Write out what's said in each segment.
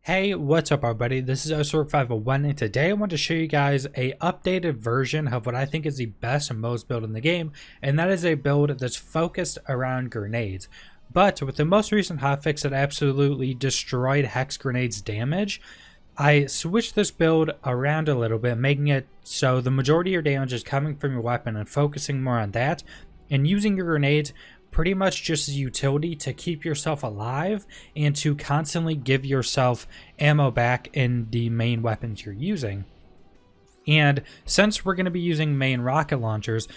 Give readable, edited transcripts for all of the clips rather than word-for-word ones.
Hey, what's up everybody? This is OSork501 and today I want to show you guys a updated version of what I think is the best Moze build in the game, and that is a build that's focused around grenades. But with the most recent hotfix that absolutely destroyed Hex Grenade's damage, I switched this build around a little bit, making it so the majority of your damage is coming from your weapon and focusing more on that, and using your grenades pretty much just as utility to keep yourself alive and to constantly give yourself ammo back in the main weapons you're using. And since we're going to be using main rocket launchers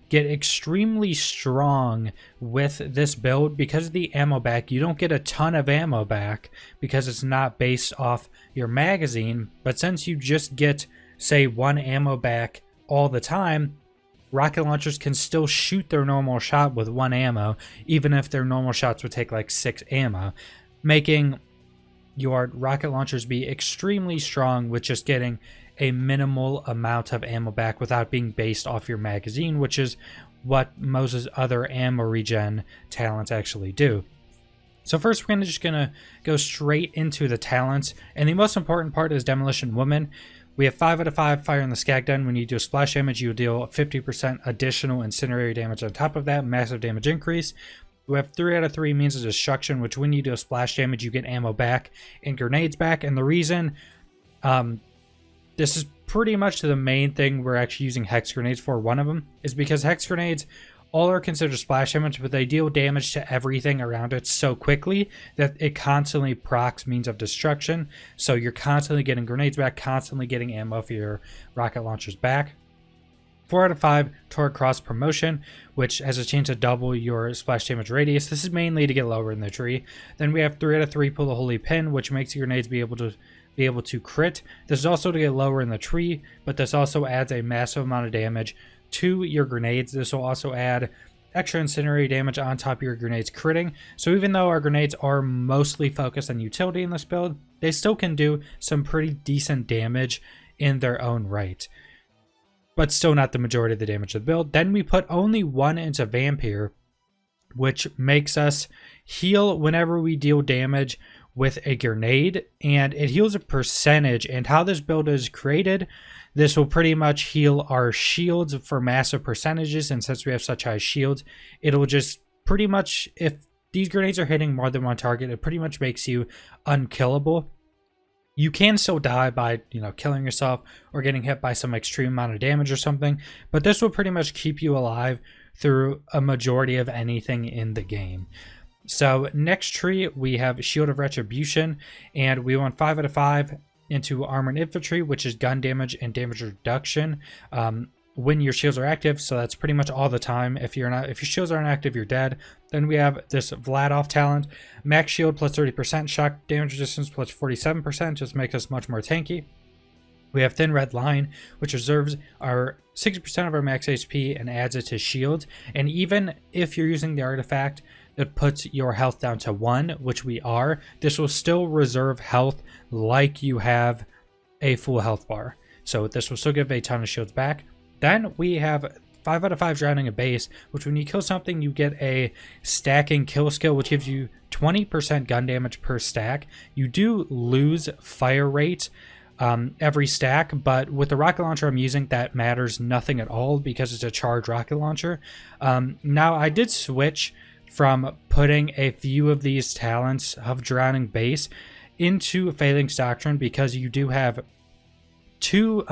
get extremely strong with this build because of the ammo back. You don't get a ton of ammo back because it's not based off your magazine, but since you just get, say, one ammo back all the time, rocket launchers can still shoot their normal shot with one ammo, even if their normal shots would take like 6 ammo, making your rocket launchers be extremely strong with just getting a minimal amount of ammo back without being based off your magazine, which is what Moze's other ammo regen talents actually do. So first we're just gonna go straight into the talents, and the most important part is Demolition Woman. We have 5 out of 5 fire in the skag gun. When you do splash damage, you deal 50% additional incendiary damage on top of that, massive damage increase. We have 3 out of 3 means of destruction, which when you do a splash damage, you get ammo back and grenades back. And the reason this is pretty much the main thing we're actually using hex grenades for, one of them, is because hex grenades all are considered splash damage, but they deal damage to everything around it so quickly that it constantly procs means of destruction. So you're constantly getting grenades back, constantly getting ammo for your rocket launchers back. 4 out of 5 Torque Cross Promotion, which has a chance to double your splash damage radius. This is mainly to get lower in the tree. Then we have 3 out of 3 Pull the Holy Pin, which makes your grenades be able to crit. This is also to get lower in the tree, but this also adds a massive amount of damage to your grenades. This will also add extra incendiary damage on top of your grenades critting. So even though our grenades are mostly focused on utility in this build, they still can do some pretty decent damage in their own right, but still not the majority of the damage of the build. Then we put only 1 into Vampire, which makes us heal whenever we deal damage with a grenade, and it heals a percentage. And how this build is created, this will pretty much heal our shields for massive percentages, and since we have such high shields, it'll just pretty much, if these grenades are hitting more than one target, it pretty much makes you unkillable. You can still die by, killing yourself or getting hit by some extreme amount of damage or something, but this will pretty much keep you alive through a majority of anything in the game. So next tree, we have Shield of Retribution, and we want 5 out of 5 into Armored Infantry, which is gun damage and damage reduction when your shields are active. So that's pretty much all the time. If your shields aren't active, you're dead. Then we have this Vladov talent, max shield plus 30%, shock damage resistance plus 47%, just makes us much more tanky. We have Thin Red Line, which reserves our 60% of our max HP and adds it to shields. And even if you're using the artifact that puts your health down to 1, which we are, this will still reserve health like you have a full health bar. So this will still give a ton of shields back. Then we have 5 out of 5 Drowning a Base, which when you kill something, you get a stacking kill skill, which gives you 20% gun damage per stack. You do lose fire rate every stack, but with the rocket launcher I'm using, that matters nothing at all because it's a charged rocket launcher. Now I did switch from putting a few of these talents of Drowning Base into Phalanx Doctrine because you do have 2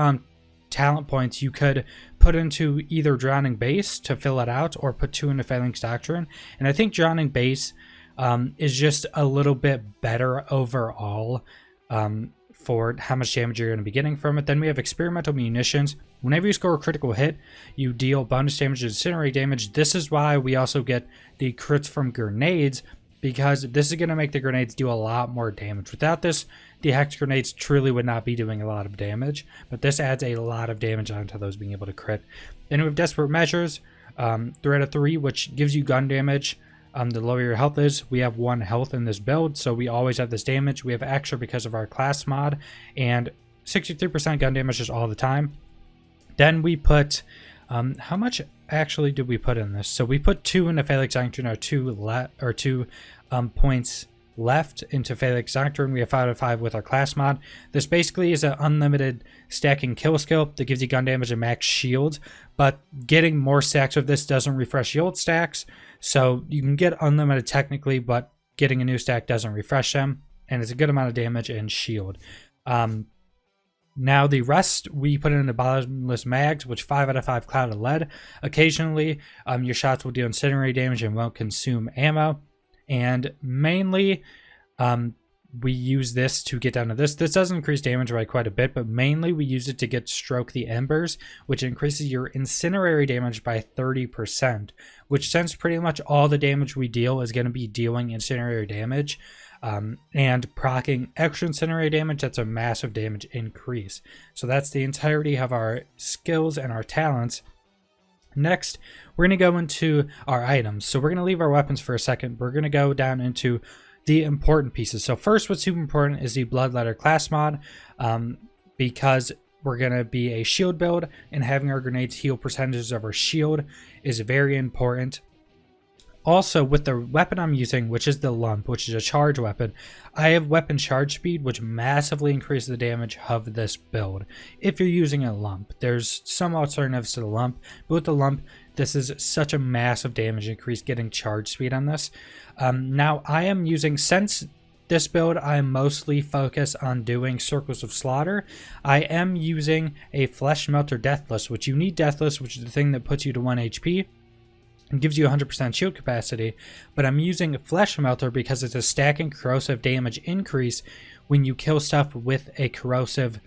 talent points you could put into either Drowning Base to fill it out or put 2 into Phalanx Doctrine. And I think Drowning Base is just a little bit better overall for how much damage you're going to be getting from it. Then we have Experimental Munitions. Whenever you score a critical hit, you deal bonus damage and incendiary damage. This is why we also get the crits from grenades, because this is going to make the grenades do a lot more damage. Without this, the hex grenades truly would not be doing a lot of damage, but this adds a lot of damage onto those being able to crit. Then we have Desperate Measures, 3 out of 3, which gives you gun damage. The lower your health is. We have 1 health in this build, so we always have this damage. We have extra because of our class mod, and 63% gun damage is all the time. Then we put, how much actually did we put in this? So we put 2 into Phalanx Doctrine, or 2 points left into Felix Nocturne. We have 5 out of 5 with our class mod. This basically is an unlimited stacking kill skill that gives you gun damage and max shield, but getting more stacks of this doesn't refresh your old stacks, so you can get unlimited technically, but getting a new stack doesn't refresh them, and it's a good amount of damage and shield. Now the rest we put into bottomless mags, which 5 out of 5 clouded lead. Occasionally your shots will deal incendiary damage and won't consume ammo, and mainly we use this to get down to this. This does increase damage by quite a bit, but mainly we use it to get Stroke the Embers, which increases your incendiary damage by 30%, which since pretty much all the damage we deal is going to be dealing incendiary damage, and proccing extra incendiary damage, that's a massive damage increase. So that's the entirety of our skills and our talents. Next, we're going to go into our items. So we're going to leave our weapons for a second. We're going to go down into the important pieces. So first, what's super important is the Bloodletter class mod, because we're going to be a shield build, and having our grenades heal percentages of our shield is very important. Also, with the weapon I'm using, which is the Lump, which is a charge weapon, I have weapon charge speed, which massively increases the damage of this build. If you're using a Lump, there's some alternatives to the Lump, but with the Lump, this is such a massive damage increase getting charge speed on this. Now, I am using, since this build I'm mostly focused on doing Circles of Slaughter, I am using a Flesh Melter Deathless, which you need Deathless, which is the thing that puts you to 1 HP. And gives you 100% shield capacity, but I'm using Flesh Melter because it's a stacking corrosive damage increase when you kill stuff with a corrosive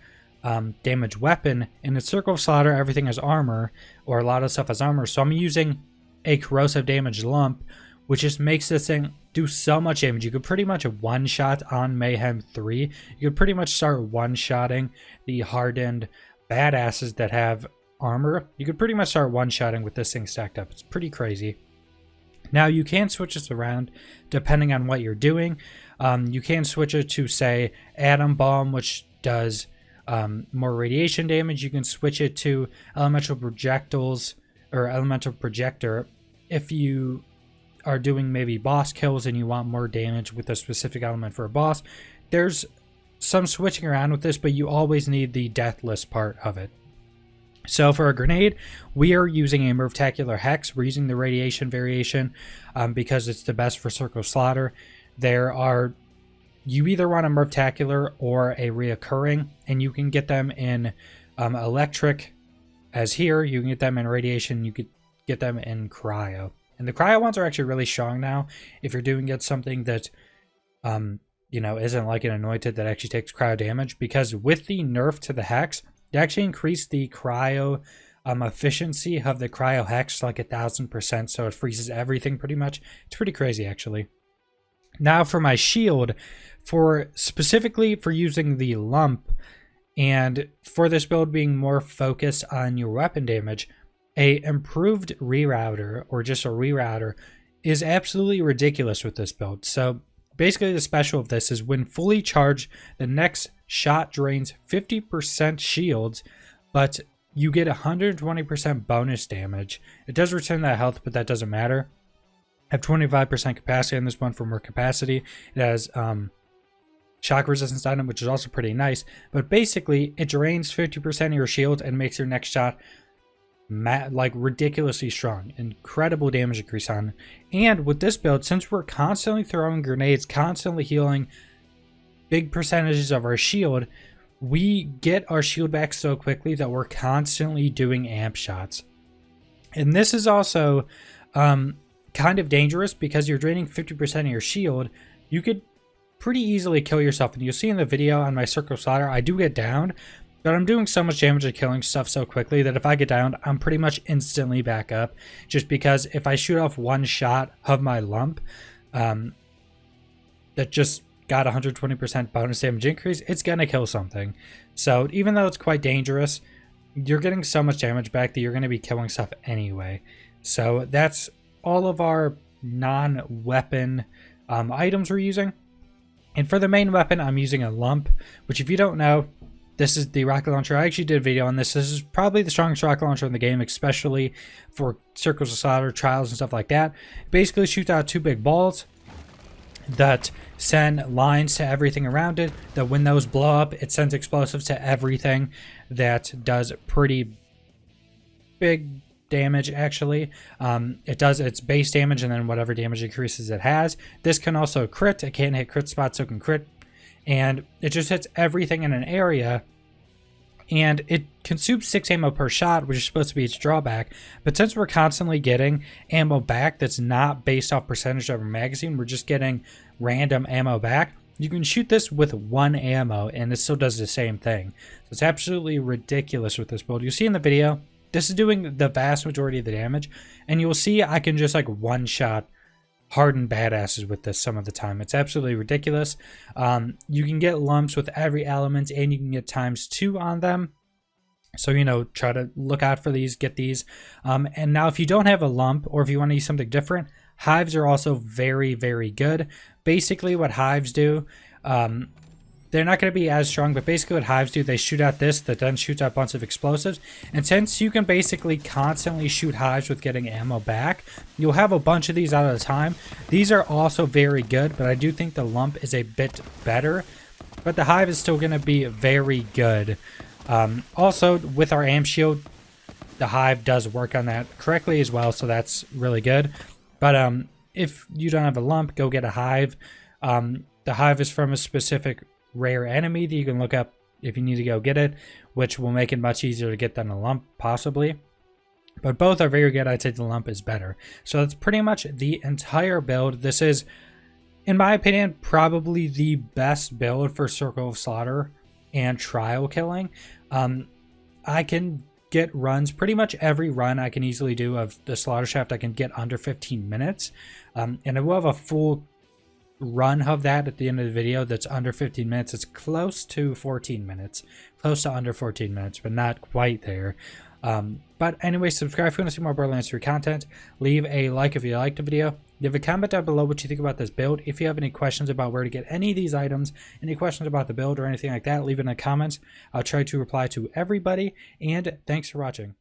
damage weapon. In the Circle of Slaughter, everything is armor, or a lot of stuff is armor, so I'm using a corrosive damage lump, which just makes this thing do so much damage. You could pretty much one-shot on Mayhem 3. You could pretty much start one-shotting the hardened badasses that have armor. You could pretty much start one-shotting with this thing stacked up. It's pretty crazy. Now you can switch this around depending on what you're doing. You can switch it to, say, Atom Bomb, which does more radiation damage. You can switch it to Elemental Projectiles or Elemental Projector if you are doing maybe boss kills and you want more damage with a specific element for a boss. There's some switching around with this, but you always need the deathless part of it. So for a grenade, we are using a Murtacular Hex. We're using the radiation variation because it's the best for Circle of Slaughter. You either want a Murtacular or a reoccurring, and you can get them in electric, as here. You can get them in radiation. You could get them in cryo. And the cryo ones are actually really strong now. If you're doing something that, isn't like an anointed that actually takes cryo damage, because with the nerf to the Hex, they actually increased the cryo efficiency of the cryo hex to like 1000%, so it freezes everything pretty much. It's pretty crazy, actually. Now for my shield, specifically for using the lump, and for this build being more focused on your weapon damage, a improved rerouter, or just a rerouter, is absolutely ridiculous with this build. So basically the special of this is when fully charged, the next shot drains 50% shields, but you get 120% bonus damage. It does return that health, but that doesn't matter. I have 25% capacity on this one for more capacity. It has shock resistance on it, which is also pretty nice. But basically, it drains 50% of your shield and makes your next shot like ridiculously strong. Incredible damage increase on it. And with this build, since we're constantly throwing grenades, constantly healing big percentages of our shield, we get our shield back so quickly that we're constantly doing amp shots. And this is also kind of dangerous because you're draining 50% of your shield. You could pretty easily kill yourself. And you'll see in the video on my Circle of Slaughter, I do get downed, but I'm doing so much damage and killing stuff so quickly that if I get downed, I'm pretty much instantly back up. Just because if I shoot off one shot of my lump that just got 120% bonus damage increase, it's going to kill something. So even though it's quite dangerous, you're getting so much damage back that you're going to be killing stuff anyway. So that's all of our non-weapon items we're using. And for the main weapon, I'm using a lump, which if you don't know, this is the rocket launcher. I actually did a video on this. This is probably the strongest rocket launcher in the game, especially for Circles of Slaughter, trials, and stuff like that. Basically shoots out two big balls. that send lines to everything around it, that when those blow up, it sends explosives to everything. That does pretty big damage, actually. It does its base damage and then whatever damage increases it has. This can also crit. It can't hit crit spots, so it can crit. And it just hits everything in an area. And it consumes 6 ammo per shot, which is supposed to be its drawback. But since we're constantly getting ammo back that's not based off percentage of our magazine, we're just getting random ammo back. You can shoot this with 1 ammo and it still does the same thing. So it's absolutely ridiculous with this build. You'll see in the video, this is doing the vast majority of the damage. And you'll see I can just like one-shot hardened badasses with this some of the time. It's absolutely ridiculous. You can get lumps with every element and you can get ×2 on them. So, you know, try to look out for these, get these. And now if you don't have a lump or if you want to use something different, hives are also very, very good. Basically what hives do, they're not going to be as strong, but basically what hives do, they shoot out this that then shoots out a bunch of explosives. And since you can basically constantly shoot hives with getting ammo back, you'll have a bunch of these out at a time. These are also very good, but I do think the lump is a bit better. But the hive is still going to be very good. Also, with our amp shield, the hive does work on that correctly as well, so that's really good. But if you don't have a lump, go get a hive. The hive is from a specific rare enemy that you can look up if you need to go get it, which will make it much easier to get than a lump, possibly. But both are very good. I'd say the lump is better. So that's pretty much the entire build. This is, in my opinion, probably the best build for Circle of Slaughter and trial killing. I can get runs, pretty much every run I can easily do of the Slaughter Shaft I can get under 15 minutes. And I will have a full run of that at the end of the video that's under 15 minutes. It's close to 14 minutes, close to under 14 minutes, but not quite there. But anyway, subscribe if you want to see more Borderlands 3 content. Leave a like if you liked the video. Leave a comment down below what you think about this build. If you have any questions about where to get any of these items, any questions about the build or anything like that, leave it in the comments. I'll try to reply to everybody, and thanks for watching.